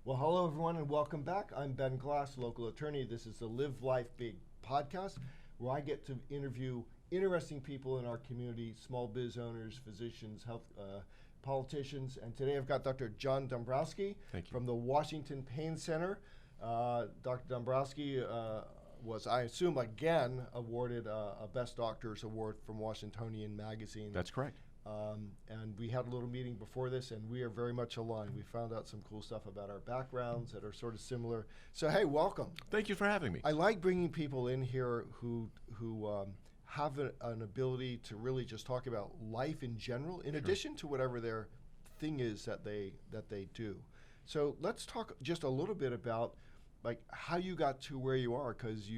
Well, hello everyone and welcome back. I'm Ben Glass, local attorney. This is the Live Life Big podcast where I get to interview interesting people in our community, small biz owners, physicians, health politicians. And today I've got Dr. John Dombrowski from the Washington Pain Center. Dr. Dombrowski was, I assume, again awarded a Best Doctors Award from Washingtonian Magazine. That's correct. And we had a little meeting before this, and we are very much aligned. We found out some cool stuff about our backgrounds that are sort of similar. So, hey, welcome. Thank you for having me. I like bringing people in here who have an ability to really just talk about life in general, in addition to whatever their thing is that they do. So let's talk just a little bit about like how you got to where you are, because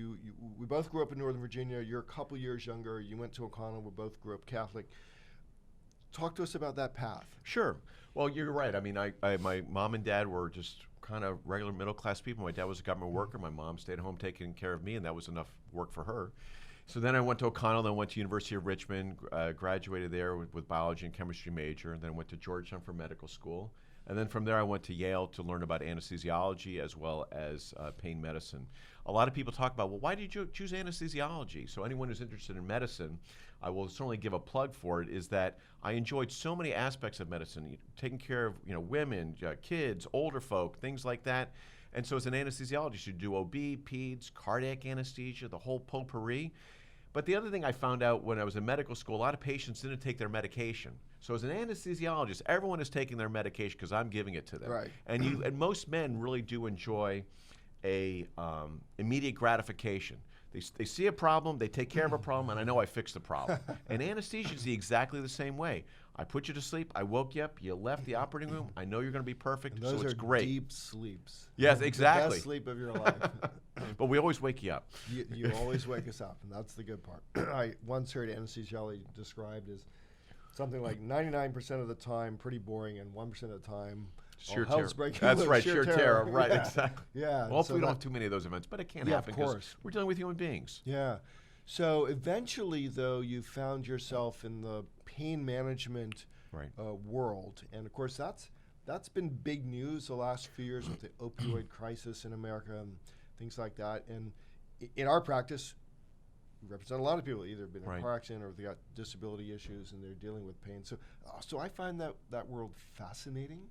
we both grew up in Northern Virginia. You're a couple years younger. You went to O'Connell. We both grew up Catholic. Talk to us about that path. Sure. Well, you're right. I mean, my mom and dad were just kind of regular middle-class people. My dad was a government worker. My mom stayed home taking care of me, and that was enough work for her. So then I went to O'Connell, then went to University of Richmond, graduated there with biology and chemistry major, and then went to Georgetown for medical school. And then from there, I went to Yale to learn about anesthesiology as well as pain medicine. A lot of people talk about, well, why did you choose anesthesiology? So anyone who's interested in medicine, I will certainly give a plug for it, is that I enjoyed so many aspects of medicine, taking care of women, kids, older folk, things like that. And so as an anesthesiologist, you do OB, peds, cardiac anesthesia, the whole potpourri. But the other thing I found out when I was in medical school, a lot of patients didn't take their medication. So as an anesthesiologist, everyone is taking their medication because I'm giving it to them. Right. And most men really do enjoy a immediate gratification. They see a problem, they take care of a problem, and I know I fixed the problem. And anesthesia is exactly the same way. I put you to sleep, I woke you up, you left the operating room, I know you're going to be perfect, and those so it's are great. Deep sleeps. Yes, exactly. The best sleep of your life. But we always wake you up. You always wake us up, and that's the good part. I once heard anesthesiology described as something like 99% of the time pretty boring, and 1% of the time sheer hell's terror. breaking That's loose. right, sheer terror. Right, yeah. exactly. Yeah. Well, hopefully we don't have too many of those events, but it can happen because we're dealing with human beings. Yeah. So eventually, though, you found yourself in the pain management world, and of course that's been big news the last few years with the opioid crisis in America and things like that. And in our practice, we represent a lot of people either been in a car accident or they got disability issues and they're dealing with pain. So I find that world fascinating.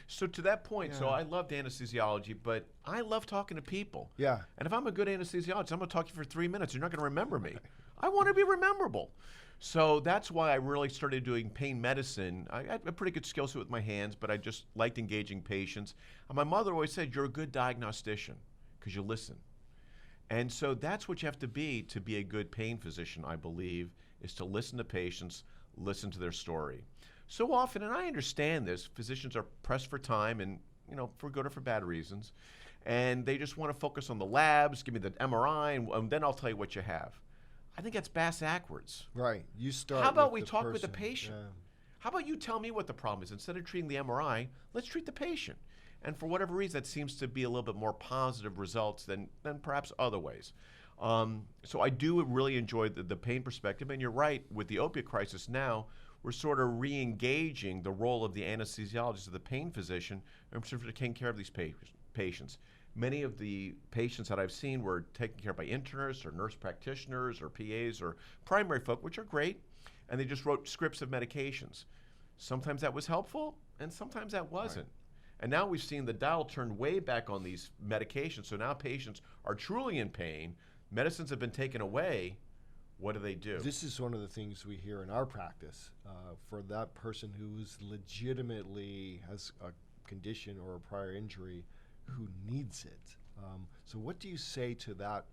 So to that point, so I loved anesthesiology, but I love talking to people. Yeah. And if I'm a good anesthesiologist, I'm going to talk to you for 3 minutes. You're not going to remember me. I want to be rememberable. So that's why I really started doing pain medicine. I had a pretty good skill set with my hands, but I just liked engaging patients. And my mother always said, you're a good diagnostician because you listen. And so that's what you have to be a good pain physician, I believe, is to listen to patients, listen to their story. So often, and I understand this, physicians are pressed for time and, for good or for bad reasons, and they just want to focus on the labs, give me the MRI, and then I'll tell you what you have. I think that's backwards. Right. You start. How about we with the talk person. with the patient? Yeah. How about you tell me what the problem is? Instead of treating the MRI, let's treat the patient. And for whatever reason, that seems to be a little bit more positive results than perhaps other ways. So I do really enjoy the pain perspective. And you're right, with the opiate crisis now, we're sort of re-engaging the role of the anesthesiologist, of the pain physician, in terms of taking care of these patients. Many of the patients that I've seen were taken care of by internists or nurse practitioners or PAs or primary folk, which are great, and they just wrote scripts of medications. Sometimes that was helpful, and sometimes that wasn't. Right. And now we've seen the dial turn way back on these medications, so now patients are truly in pain, medicines have been taken away. What do? This is one of the things we hear in our practice for that person who is legitimately has a condition or a prior injury who needs it. So what do you say to that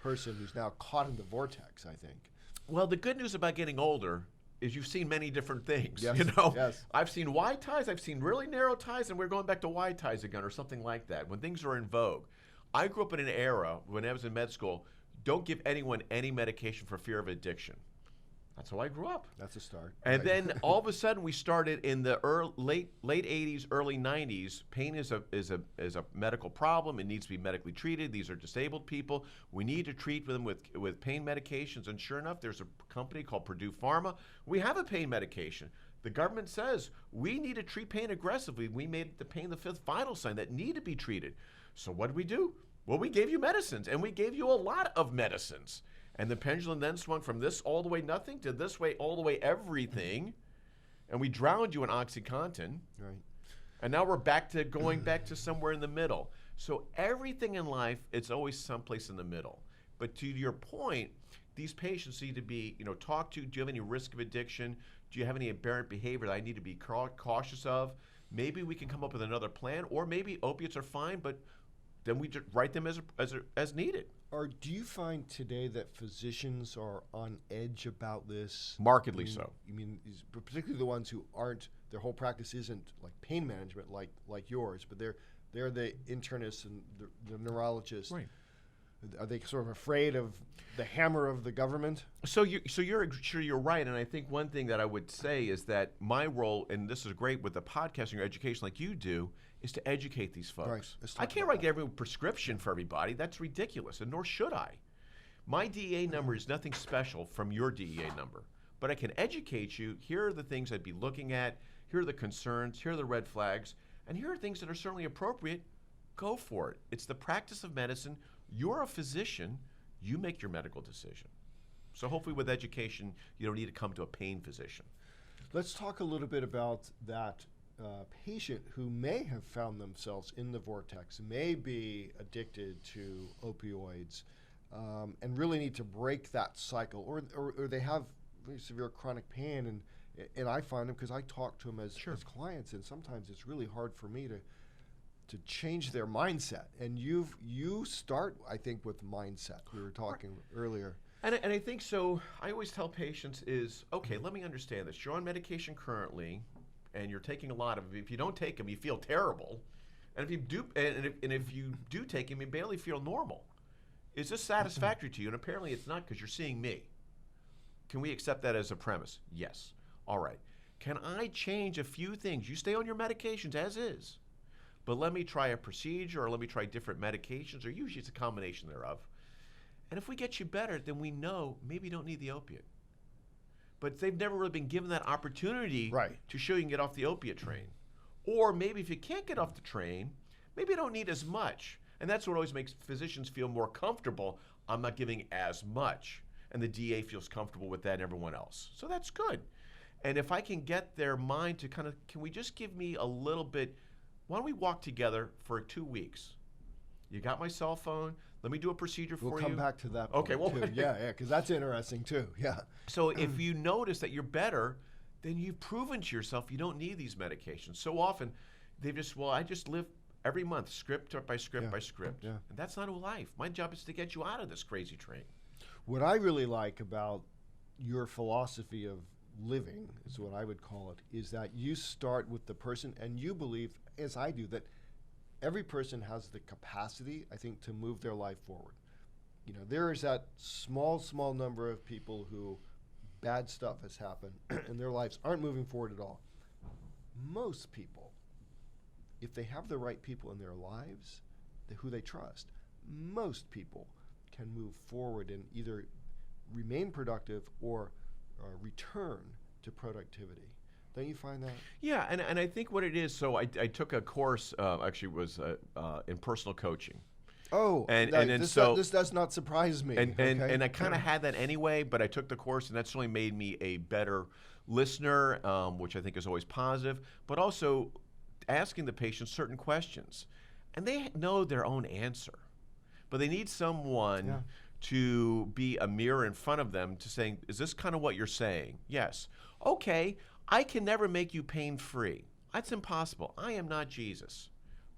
person who's now caught in the vortex, I think? Well, the good news about getting older is you've seen many different things. Yes, yes. I've seen wide ties, I've seen really narrow ties, and we're going back to wide ties again or something like that when things are in vogue. I grew up in an era when I was in med school, don't give anyone any medication for fear of addiction. That's how I grew up. That's a start. And then all of a sudden we started in the late 80s, early 90s. Pain is a medical problem. It needs to be medically treated. These are disabled people. We need to treat them with pain medications. And sure enough, there's a company called Purdue Pharma. We have a pain medication. The government says we need to treat pain aggressively. We made the pain the fifth vital sign that need to be treated. So what did we do? Well, we gave you medicines, and we gave you a lot of medicines. And the pendulum then swung from this all the way nothing to this way all the way everything. And we drowned you in OxyContin. Right. And now we're going back to somewhere in the middle. So everything in life, it's always someplace in the middle. But to your point, these patients need to be, talked to. Do you have any risk of addiction? Do you have any aberrant behavior that I need to be cautious of? Maybe we can come up with another plan, or maybe opiates are fine, but then we just write them as needed. Or do you find today that physicians are on edge about this? Markedly so. You mean particularly the ones who aren't, their whole practice isn't like pain management like yours, but they're the internists and the neurologists. Right. Are they sort of afraid of the hammer of the government? So you're right, and I think one thing that I would say is that my role, and this is great with the podcasting or education like you do, is to educate these folks. Right. I can't write every prescription for everybody. That's ridiculous, and nor should I. My DEA number is nothing special from your DEA number, but I can educate you. Here are the things I'd be looking at. Here are the concerns. Here are the red flags, and here are things that are certainly appropriate. Go for it. It's the practice of medicine. You're a physician. You make your medical decision. So hopefully with education, you don't need to come to a pain physician. Let's talk a little bit about that patient who may have found themselves in the vortex, may be addicted to opioids, and really need to break that cycle, or they have really severe chronic pain, and I find them because I talk to them as clients, and sometimes it's really hard for me to change their mindset. And you start, I think, with mindset. We were talking earlier. And I think so. I always tell patients is, okay, let me understand this. You're on medication currently, and you're taking a lot of them. If you don't take them, you feel terrible. And if you do, and if you do take them, you barely feel normal. Is this satisfactory to you? And apparently it's not, because you're seeing me. Can we accept that as a premise? Yes. All right. Can I change a few things? You stay on your medications as is, but let me try a procedure, or let me try different medications, or usually it's a combination thereof. And if we get you better, then we know maybe you don't need the opiate. But they've never really been given that opportunity to show you can get off the opiate train. Or maybe if you can't get off the train, maybe you don't need as much. And that's what always makes physicians feel more comfortable. I'm not giving as much. And the DA feels comfortable with that, and everyone else. So that's good. And if I can get their mind to kind of, can we just give me a little bit, why don't we walk together for 2 weeks? You got my cell phone. Let me do a procedure for you. We'll come back to that point too. Yeah, because that's interesting too. Yeah. So if you notice that you're better, then you've proven to yourself you don't need these medications. So often, I just live every month, script by script by script. Yeah. And that's not a life. My job is to get you out of this crazy train. What I really like about your philosophy of living, is what I would call it, is that you start with the person, and you believe, as I do, that every person has the capacity, I think, to move their life forward. There is that small number of people who bad stuff has happened and their lives aren't moving forward at all. Most people, if they have the right people in their lives, who they trust, most people can move forward and either remain productive or return to productivity. Don't you find that? Yeah, and I think what it is, so I took a course, actually was in personal coaching. Oh, this does not surprise me. And I kind of had that anyway, but I took the course, and that certainly made me a better listener, which I think is always positive, but also asking the patient certain questions. And they know their own answer, but they need someone to be a mirror in front of them to saying, is this kind of what you're saying? Yes. Okay. I can never make you pain-free. That's impossible. I am not Jesus.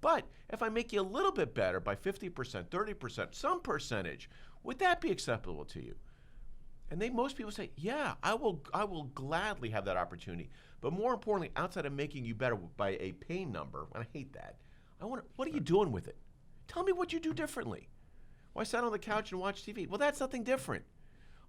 But if I make you a little bit better by 50%, 30%, some percentage, would that be acceptable to you? And most people say, yeah, I will gladly have that opportunity. But more importantly, outside of making you better by a pain number, and I hate that, what are you doing with it? Tell me what you do differently. Well, I sat on the couch and watched TV. Well, that's something different.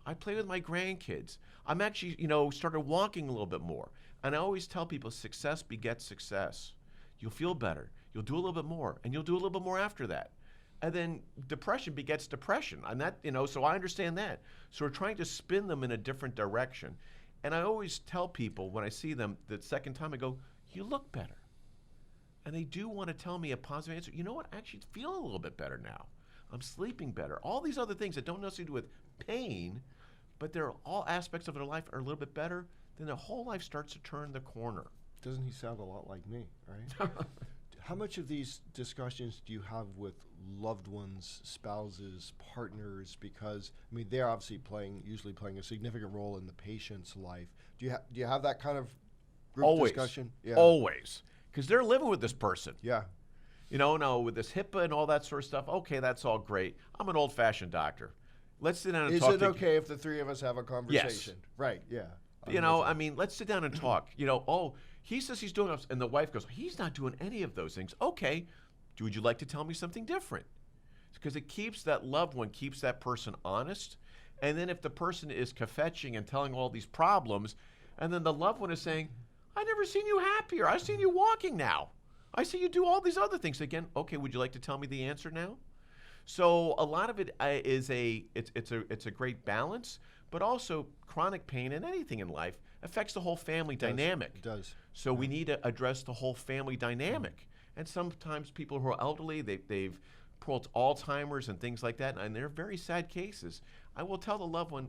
I play with my grandkids. I'm actually, started walking a little bit more. And I always tell people success begets success. You'll feel better. You'll do a little bit more. And you'll do a little bit more after that. And then depression begets depression. And that, so I understand that. So we're trying to spin them in a different direction. And I always tell people when I see them the second time, I go, you look better. And they do want to tell me a positive answer. You know what? I actually feel a little bit better now. I'm sleeping better. All these other things that don't necessarily do with pain, but they're all aspects of their life are a little bit better, then their whole life starts to turn the corner. Doesn't he sound a lot like me, right? How much of these discussions do you have with loved ones, spouses, partners? Because, I mean, they're obviously usually playing a significant role in the patient's life. Do you have that kind of group discussion? Yeah. Always. Because they're living with this person. Yeah. No, with this HIPAA and all that sort of stuff, okay, that's all great. I'm an old-fashioned doctor. Let's sit down and talk. Is it okay if the three of us have a conversation? Yes. Right, yeah. Let's sit down and talk. He says he's doing, and the wife goes, he's not doing any of those things. Okay, would you like to tell me something different? Because it keeps that loved one, keeps that person honest. And then if the person is kvetching and telling all these problems, and then the loved one is saying, I never seen you happier. I've seen you walking now. I see you do all these other things. Again, okay, would you like to tell me the answer now? So a lot of it is it's a great balance, but also chronic pain and anything in life affects the whole family dynamic. It does. So we need to address the whole family dynamic. And sometimes people who are elderly, they've pulled Alzheimer's and things like that, and they're very sad cases. I will tell the loved one,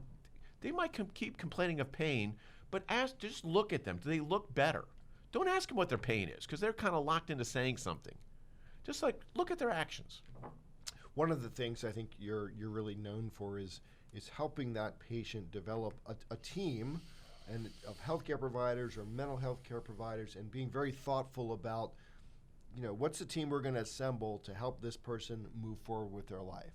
they might keep complaining of pain, but just look at them. Do they look better? Don't ask them what their pain is, because they're kind of locked into saying something. Just look at their actions. One of the things I think you're really known for is helping that patient develop a team of healthcare providers or mental health care providers, and being very thoughtful about, what's the team we're going to assemble to help this person move forward with their life.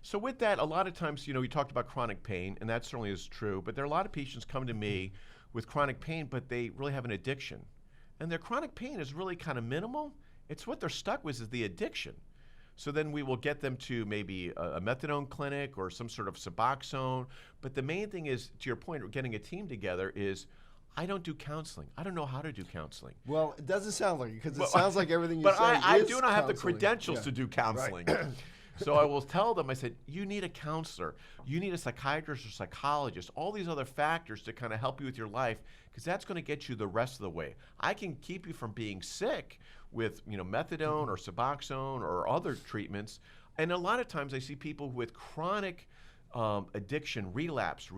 So with that, a lot of times, you talked about chronic pain, and that certainly is true, but there are a lot of patients come to me with chronic pain, but they really have an addiction. And their chronic pain is really kind of minimal. It's what they're stuck with is the addiction. So then we will get them to maybe a methadone clinic or some sort of Suboxone. But the main thing is, to your point, getting a team together is, I don't do counseling. I don't know how to do counseling. Well, it doesn't sound like it, because it sounds like everything you say But I is do not have the counseling. credentials to do counseling. Right. So I will tell them, I said, you need a counselor. You need a psychiatrist or psychologist, all these other factors to kind of help you with your life, because that's going to get you the rest of the way. I can keep you from being sick with methadone or Suboxone or other treatments. And a lot of times I see people with chronic addiction, relapse.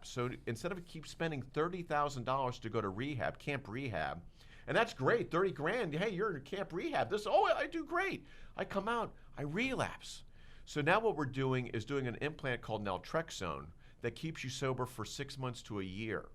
So instead of keep spending $30,000 to go to rehab, camp rehab, and that's great, 30 grand, hey, you're in camp rehab. I do great. I come out, I relapse. So now what we're doing is doing an implant called naltrexone that keeps you sober for 6 months to a year.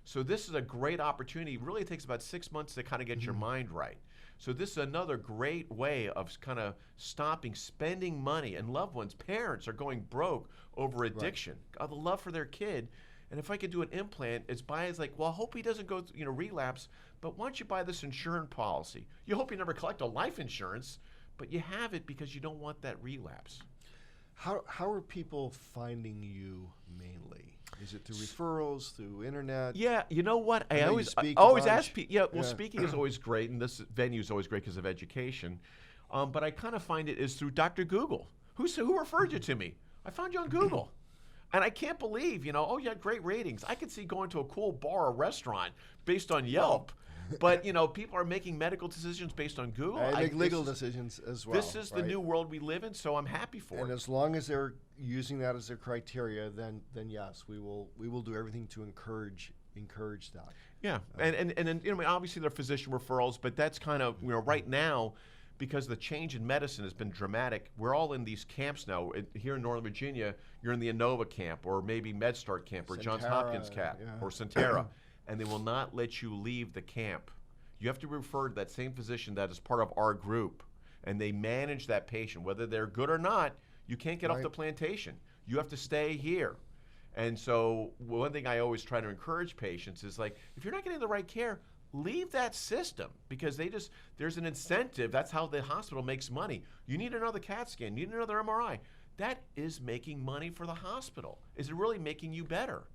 So this is a great opportunity. It really takes about 6 months to kind of get your mind right. So this is another great way of kind of stopping spending money, and loved ones, parents are going broke over addiction, the love for their kid. And if I could do an implant, it's I hope he doesn't go, relapse, but why don't you buy this insurance policy? You hope you never collect a life insurance, but you have it because you don't want that relapse. How are people finding you mainly? Is it through referrals, through internet? Yeah, you know what? I always ask people. Yeah, well, speaking is always great, and this venue is always great because of education. But I kind of find it is through Dr. Google. Who referred you to me? I found you on Google. And I can't believe, you had great ratings. I could see going to a cool bar or restaurant based on Yelp. But, people are making medical decisions based on Google. I make legal decisions as well. This is the new world we live in, so I'm happy for it. And as long as they're using that as their criteria, then yes, we will do everything to encourage that. Yeah, and then obviously there are physician referrals, but that's kind of right now, because the change in medicine has been dramatic. We're all in these camps now. Here in Northern Virginia, you're in the Inova camp, or maybe MedStart camp, or Johns Hopkins camp, or Centera. And they will not let you leave the camp. You have to be referred to that same physician that is part of our group, and they manage that patient. Whether they're good or not, you can't get off the plantation. You have to stay here. And so one thing I always try to encourage patients is, if you're not getting the right care, leave that system, because there's an incentive. That's how the hospital makes money. You need another CAT scan, you need another MRI. That is making money for the hospital. Is it really making you better?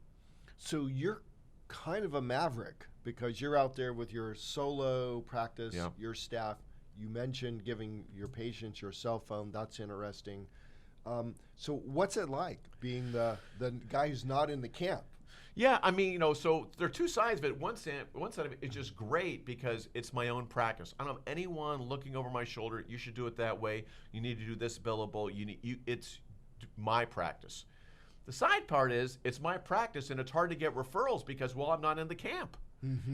So you're kind of a maverick, because you're out there with your solo practice, your staff. You mentioned giving your patients your cell phone. That's interesting. So what's it like being the guy who's not in the camp? Yeah, I mean, so there are two sides of it. One side of it is just great because it's my own practice. I don't have anyone looking over my shoulder. You should do it that way. You need to do this billable. It's my practice. The side part is it's my practice, and it's hard to get referrals because, well, I'm not in the camp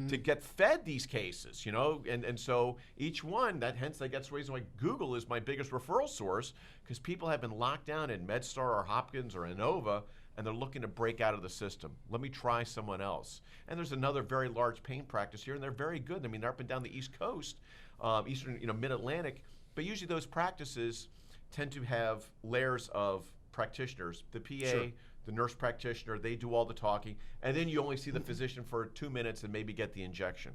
to get fed these cases, and so each one, hence that gets raised. Like Google is my biggest referral source because people have been locked down in MedStar or Hopkins or Inova, and they're looking to break out of the system. Let me try someone else. And there's another very large pain practice here, and they're very good. I mean, they're up and down the East Coast, Eastern, Mid-Atlantic, but usually those practices tend to have layers of practitioners. The PA, sure, the nurse practitioner, they do all the talking, and then you only see the physician for 2 minutes and maybe get the injection.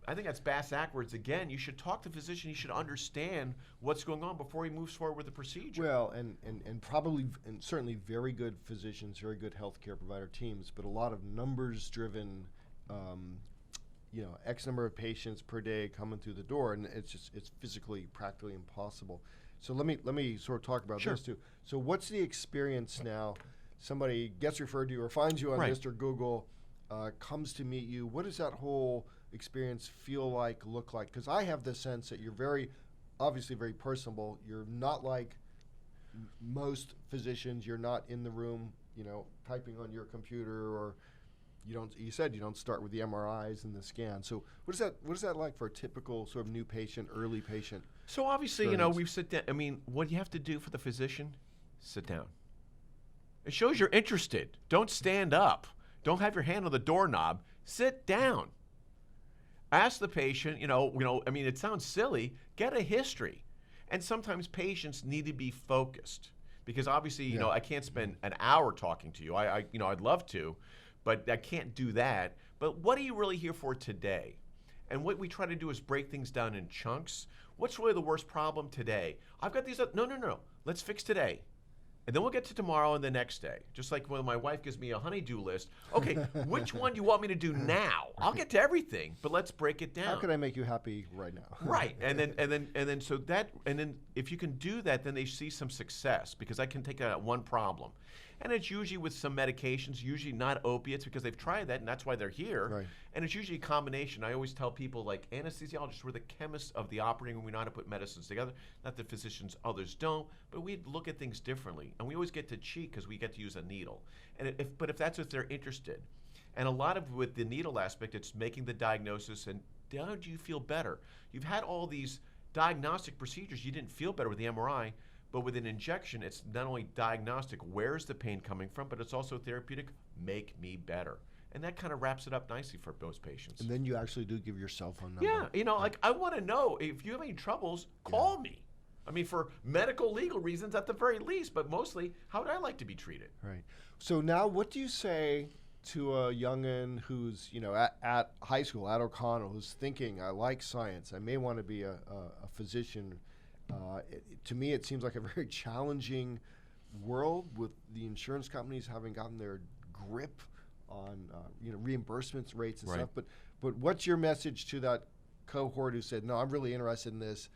I think that's bass backwards. Again, you should talk to the physician. He should understand what's going on before he moves forward with the procedure. Well, and probably, and certainly very good physicians, very good healthcare provider teams, but a lot of numbers-driven, X number of patients per day coming through the door, and it's physically, practically impossible. So let me sort of talk about Sure. this too. So what's the experience now? Somebody gets referred to you or finds you on Right. Mr. Google, comes to meet you. What does that whole experience feel like, look like? Because I have the sense that you're obviously very personable. You're not like most physicians. You're not in the room, typing on your computer, or you said you don't start with the MRIs and the scan. So what is that like for a typical sort of new patient, early patient? So obviously, experience? we sit down. I mean, what you have to do for the physician, sit down. It shows you're interested. Don't stand up. Don't have your hand on the doorknob. Sit down. Ask the patient, I mean, it sounds silly, get a history. And sometimes patients need to be focused because obviously, I can't spend an hour talking to you. I'd love to, but I can't do that. But what are you really here for today? And what we try to do is break things down in chunks. What's really the worst problem today? I've got these, no. Let's fix today. And then we'll get to tomorrow and the next day. Just like when my wife gives me a honey-do list. Okay, which one do you want me to do now? I'll get to everything, but let's break it down. How can I make you happy right now? Right, and then if you can do that, then they see some success because I can take out one problem, and it's usually with some medications, usually not opiates because they've tried that and that's why they're here. Right. And it's usually a combination. I always tell people like anesthesiologists, we're the chemists of the operating room. We know how to put medicines together. Not that physicians, others don't, but we look at things differently, and we always get to cheat because we get to use a needle. And if that's what they're interested, and a lot of with the needle aspect, it's making the diagnosis and how do you feel better? You've had all these diagnostic procedures. You didn't feel better with the MRI, but with an injection, it's not only diagnostic, where's the pain coming from, but it's also therapeutic, make me better. And that kind of wraps it up nicely for most patients. And then you actually do give your cell phone number. Yeah, like I want to know if you have any troubles, call me. I mean, for medical, legal reasons at the very least, but mostly, how would I like to be treated? Right. So now what do you say to a youngin who's, at high school, at O'Connell, who's thinking, I like science, I may want to be a physician. To me, it seems like a very challenging world with the insurance companies having gotten their grip on reimbursements rates and stuff. But what's your message to that cohort who said, no, I'm really interested in this?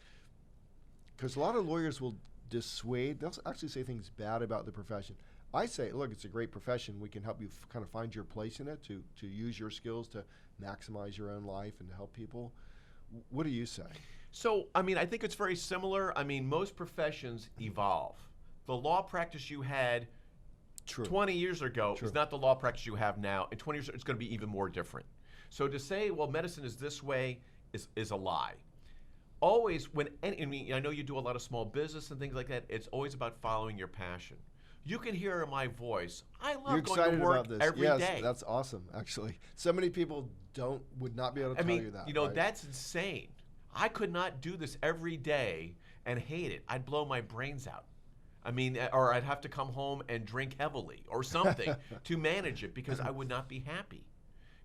Because a lot of lawyers will dissuade. They'll actually say things bad about the profession. I say, look, it's a great profession. We can help you kind of find your place in it, to use your skills to maximize your own life and to help people. What do you say? So, I mean, I think it's very similar. I mean, most professions evolve. The law practice you had 20 years ago is not the law practice you have now. In 20 years, it's going to be even more different. So to say, well, medicine is this way is a lie. Always, I know you do a lot of small business and things like that, it's always about following your passion. You can hear in my voice, I love going to work every day. Yes, that's awesome, actually. So many people would not be able to tell you that. Right? That's insane. I could not do this every day and hate it. I'd blow my brains out. I mean, or I'd have to come home and drink heavily or something to manage it because I would not be happy.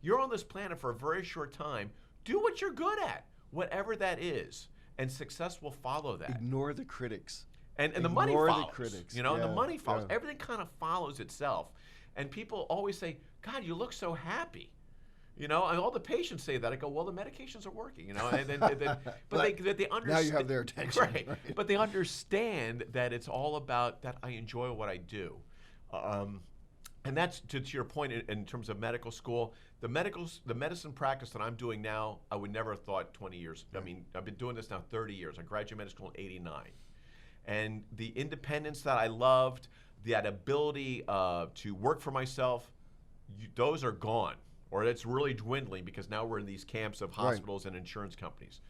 You're on this planet for a very short time. Do what you're good at, whatever that is, and success will follow that. Ignore the critics. And the money follows. The critics. And the money follows. Yeah. Everything kind of follows itself. And people always say, God, you look so happy. And all the patients say that. I go, well, the medications are working, and then but they understand. Now you have their attention. Right. But they understand that it's all about that I enjoy what I do. And that's to your point in terms of medical school. The medicine practice that I'm doing now, I would never have thought 20 years. I mean, I've been doing this now 30 years. I graduated medical school in '89, and the independence that I loved, that ability to work for myself, those are gone, or it's really dwindling because now we're in these camps of hospitals and insurance companies.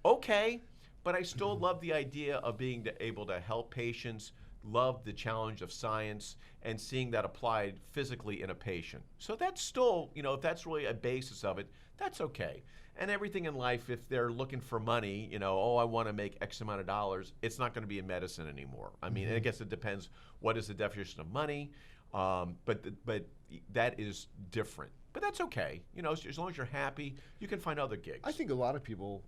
Okay, but I still love the idea of being able to help patients. Love the challenge of science and seeing that applied physically in a patient. So that's still, if that's really a basis of it, that's okay. And everything in life, if they're looking for money, I want to make X amount of dollars, it's not going to be in medicine anymore. I mean, I guess it depends what is the definition of money, but that is different. But that's okay. As long as you're happy, you can find other gigs. I think a lot of people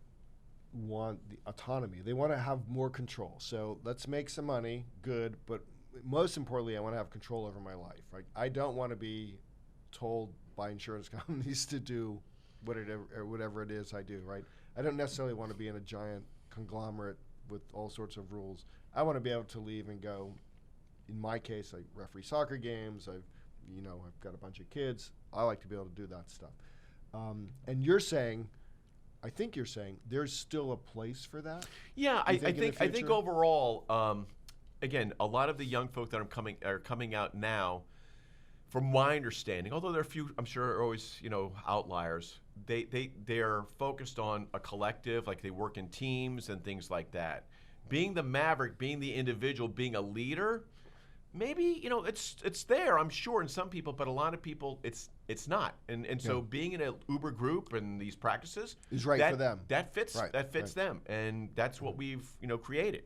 want the autonomy. They want to have more control. So let's make some money, good, but most importantly, I want to have control over my life. Right? I don't want to be told by insurance companies to do whatever it is I do. Right? I don't necessarily want to be in a giant conglomerate with all sorts of rules. I want to be able to leave and go. In my case, I referee soccer games. I've got a bunch of kids. I like to be able to do that stuff. And I think you're saying there's still a place for that. Yeah, I think overall, again, a lot of the young folk that are coming out now, from my understanding, although there are a few, I'm sure, are always outliers. They are focused on a collective, like they work in teams and things like that. Being the maverick, being the individual, being a leader. Maybe it's there, I'm sure, in some people, but a lot of people it's not, and so being in an Uber group and these practices is right for them. That fits them, and that's what we've created,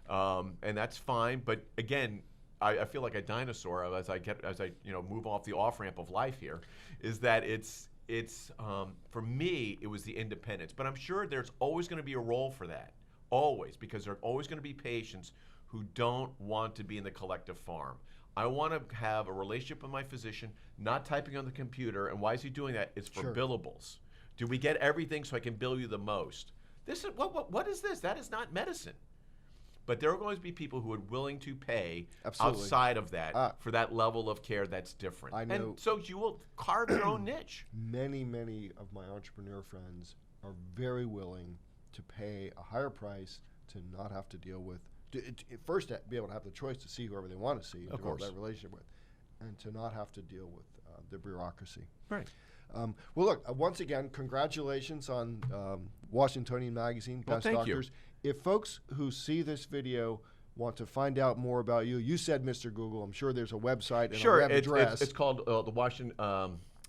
and that's fine. But again, I feel like a dinosaur as I move off the off ramp of life here, is that it's for me it was the independence, but I'm sure there's always going to be a role for that, always, because there are always going to be patients who don't want to be in the collective farm. I want to have a relationship with my physician, not typing on the computer. And why is he doing that? It's for billables. Do we get everything so I can bill you the most? This is what is this? That is not medicine. But there will always be people who are willing to pay outside of that for that level of care that's different. I know. And so you will carve your own niche. Many of my entrepreneur friends are very willing to pay a higher price to not have to deal with first, be able to have the choice to see whoever they want to see and develop that relationship with, and to not have to deal with the bureaucracy. Right. Well, look, once again, congratulations on Washingtonian Magazine, Best Doctors. You. If folks who see this video want to find out more about you, you said Mr. Google. I'm sure there's a website and a web address. It's called the Washington,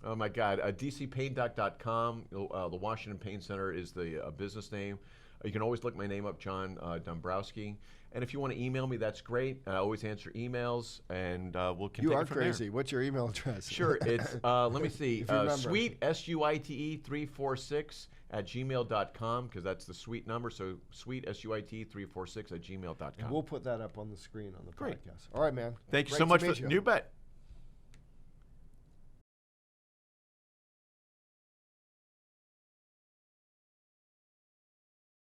dcpaindoc.com. The Washington Pain Center is the business name. You can always look my name up, John Dombrowski. And if you want to email me, that's great. I always answer emails, and we'll continue. You are crazy. There. What's your email address? Sure. It's, let me see, suite, SUITE 346 @gmail.com, because that's the suite number. So suite, SUITE 346 @gmail.com. And we'll put that up on the screen on the podcast. All right, man. Thank you so much. You bet.